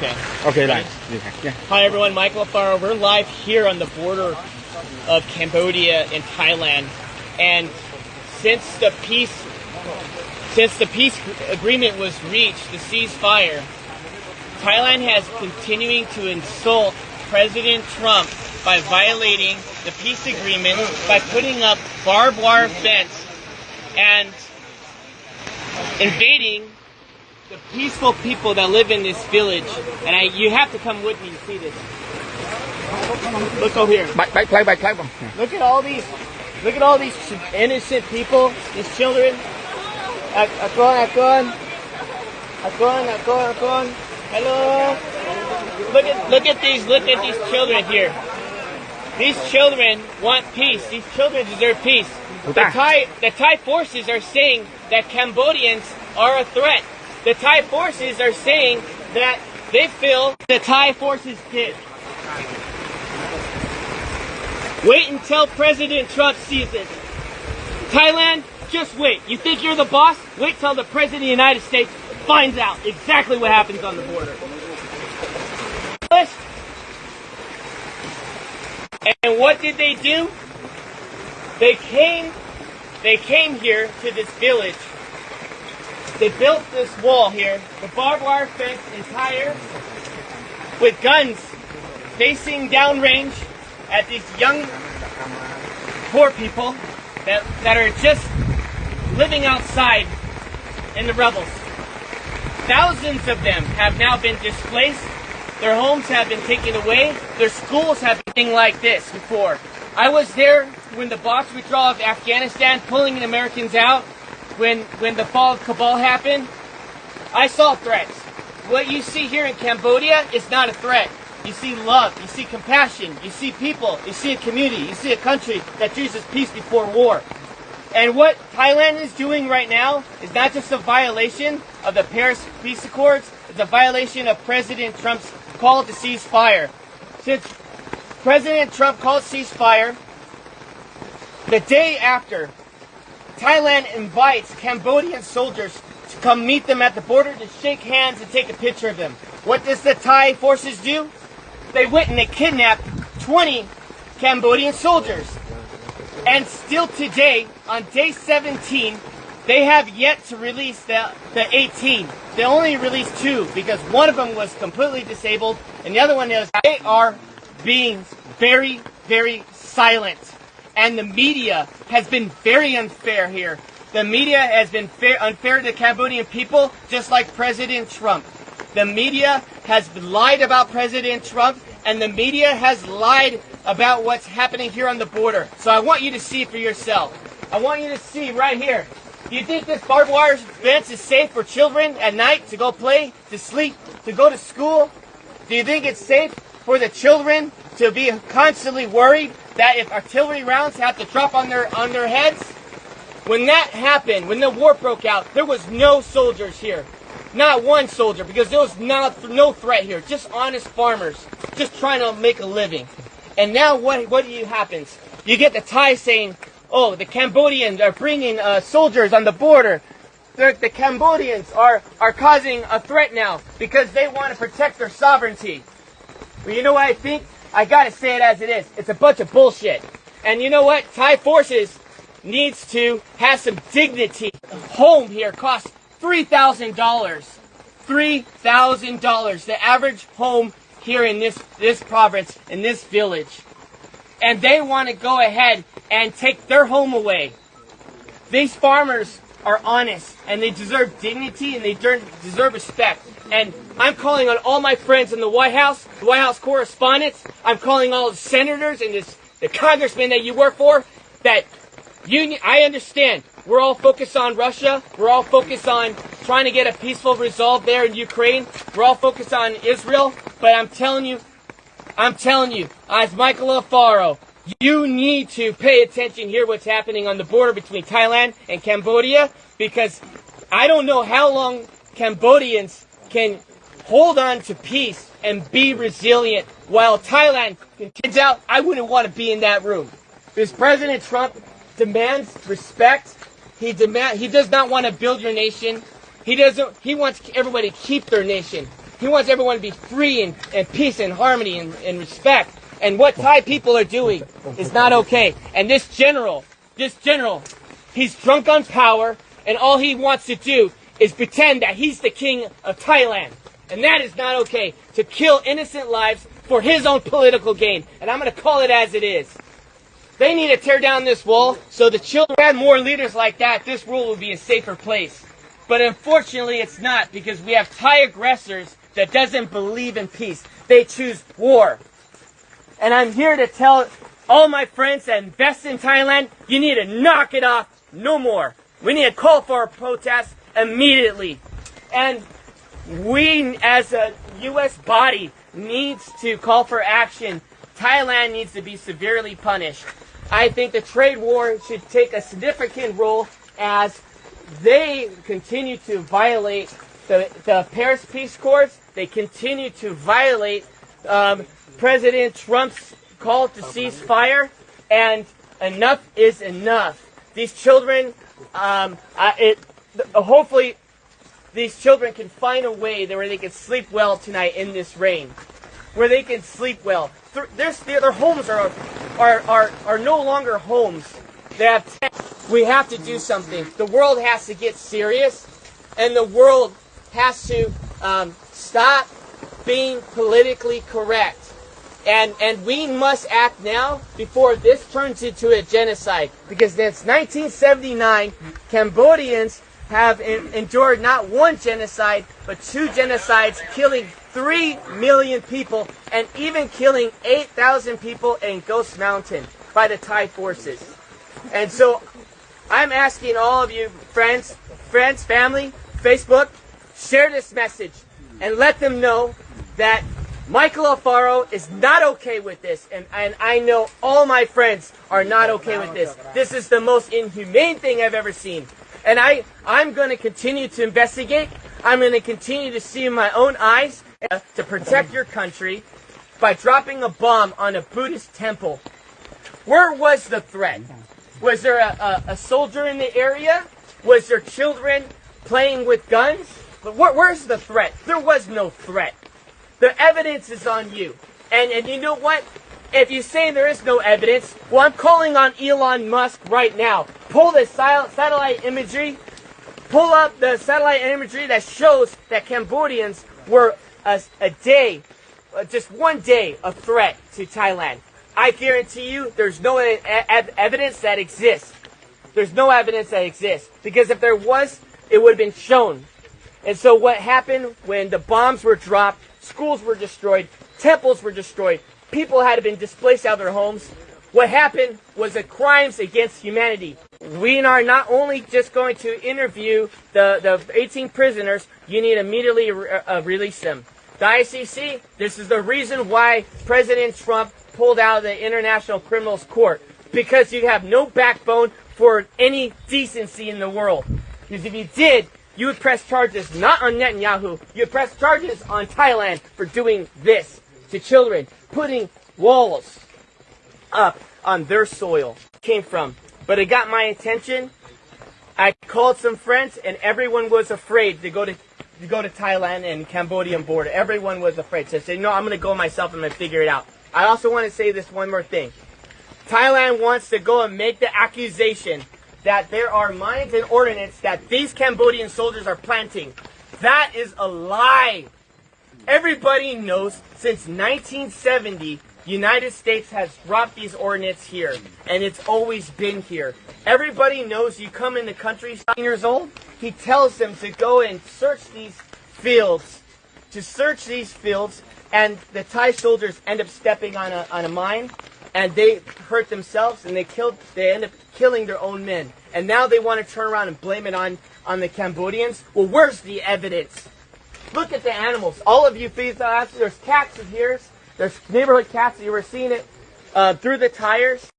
Okay. Okay, right. Yeah. Hi everyone, Mrchael Barry. We're live here on the border of Cambodia and Thailand, and since the peace agreement was reached, the ceasefire, Thailand has continuing to insult President Trump by violating the peace agreement by putting up barbed wire fence and invading the peaceful people that live in this village. And you have to come with me to see this. Look over here. Look at all these innocent people, these children. Akon. Hello. Look at these children here. These children want peace. These children deserve peace. The Thai forces are saying that Cambodians are a threat. The Thai forces are saying that they feel the Thai forces did. Wait until President Trump sees it. Thailand, just wait. You think you're the boss? Wait till the President of the United States finds out exactly what happens on the border. And what did they do? They came here to this village. They built this wall here, the barbed wire fence entire, with guns facing downrange at these young, poor people that are just living outside in the rebels. Thousands of them have now been displaced. Their homes have been taken away. Their schools have been like this before. I was there when the Box withdrawal of Afghanistan, pulling the Americans out, when the fall of Kabul happened. I saw threats. What you see here in Cambodia is not a threat. You see love, you see compassion, you see people, you see a community, you see a country that chooses peace before war. And what Thailand is doing right now is not just a violation of the Paris Peace Accords, it's a violation of President Trump's call to ceasefire. Since President Trump called ceasefire, the day after, Thailand invites Cambodian soldiers to come meet them at the border to shake hands and take a picture of them. What does the Thai forces do? They went and they kidnapped 20 Cambodian soldiers. And still today, on day 17, they have yet to release the 18. They only released 2 because one of them was completely disabled and the other one is. They are being very, very silent. And the media has been very unfair here. The media has been unfair to the Cambodian people, just like President Trump. The media has lied about President Trump, and the media has lied about what's happening here on the border. So I want you to see for yourself. I want you to see right here. Do you think this barbed wire fence is safe for children at night to go play, to sleep, to go to school? Do you think it's safe for the children to be constantly worried that if artillery rounds have to drop on their heads? When that happened, when the war broke out, there was no soldiers here. Not one soldier, because there was no threat here. Just honest farmers, just trying to make a living. And now what happens? You get the Thai saying, oh, the Cambodians are bringing soldiers on the border. The Cambodians are causing a threat now because they want to protect their sovereignty. Well, you know what I think? I gotta say it as it is. It's a bunch of bullshit. And you know what? Thai forces needs to have some dignity. A home here costs $3,000. $3,000. The average home here in this province, in this village. And they want to go ahead and take their home away. These farmers are honest, and they deserve dignity, and they deserve respect. And I'm calling on all my friends in the White House correspondents. I'm calling all the senators and the congressmen that you work for. That I understand. We're all focused on Russia. We're all focused on trying to get a peaceful resolve there in Ukraine. We're all focused on Israel. But I'm telling you, as Mrchael Alfaro, you need to pay attention here what's happening on the border between Thailand and Cambodia, because I don't know how long Cambodians can hold on to peace and be resilient while Thailand continues out. I wouldn't want to be in that room. Because President Trump demands respect. He does not want to build your nation. He wants everybody to keep their nation. He wants everyone to be free and peace and harmony and respect. And what Thai people are doing is not okay. And this general, he's drunk on power, and all he wants to do is pretend that he's the king of Thailand. And that is not okay, to kill innocent lives for his own political gain. And I'm going to call it as it is. They need to tear down this wall so the children had more leaders like that, this world would be a safer place. But unfortunately it's not, because we have Thai aggressors that doesn't believe in peace. They choose war. And I'm here to tell all my friends that invest in Thailand, you need to knock it off no more. We need to call for a protest immediately. And we as a U.S. body needs to call for action. Thailand needs to be severely punished. I think the trade war should take a significant role as they continue to violate the Paris Peace Accords. They continue to violate President Trump's call to cease fire. And enough is enough. These children, hopefully these children can find a way where they can sleep well tonight in this rain. Where they can sleep well. Their homes are no longer homes. They have tents. We have to do something. The world has to get serious, and the world has to stop being politically correct. And we must act now before this turns into a genocide. Because since 1979, Cambodians have endured not one genocide, but two genocides, killing 3 million people, and even killing 8,000 people in Ghost Mountain by the Thai forces. And so I'm asking all of you, friends, family, Facebook, share this message and let them know that Mrchael Alfaro is not okay with this, and I know all my friends are not okay with this. This is the most inhumane thing I've ever seen. And I'm going to continue to investigate. I'm going to continue to see in my own eyes to protect your country by dropping a bomb on a Buddhist temple. Where was the threat? Was there a soldier in the area? Was there children playing with guns? Where's the threat? There was no threat. The evidence is on you. And you know what? If you say there is no evidence, well, I'm calling on Elon Musk right now. Pull the satellite imagery. Pull up the satellite imagery that shows that Cambodians were just one day, a threat to Thailand. I guarantee you there's no evidence that exists. There's no evidence that exists. Because if there was, it would have been shown. And so what happened when the bombs were dropped, schools were destroyed, temples were destroyed, people had been displaced out of their homes. What happened was the crimes against humanity. We are not only just going to interview the 18 prisoners, you need to immediately release them. The ICC, this is the reason why President Trump pulled out of the International Criminals Court. Because you have no backbone for any decency in the world. Because if you did, you would press charges not on Netanyahu, you would press charges on Thailand for doing this to children, putting walls up on their soil. Came from. But it got my attention. I called some friends and everyone was afraid to go to Thailand and Cambodian border. Everyone was afraid. So I said, no, I'm going to go myself and I'm going to figure it out. I also want to say this one more thing. Thailand wants to go and make the accusation that there are mines and ordnance that these Cambodian soldiers are planting. That is a lie. Everybody knows since 1970, United States has dropped these ordnance here, and it's always been here. Everybody knows you come in the country 7 years old, he tells them to go and search these fields, and the Thai soldiers end up stepping on a mine, and they hurt themselves, and they end up killing their own men. And now they want to turn around and blame it on the Cambodians. Well, where's the evidence? Look at the animals. All of you there's cats in here. There's neighborhood cats. You were seeing it through the tires.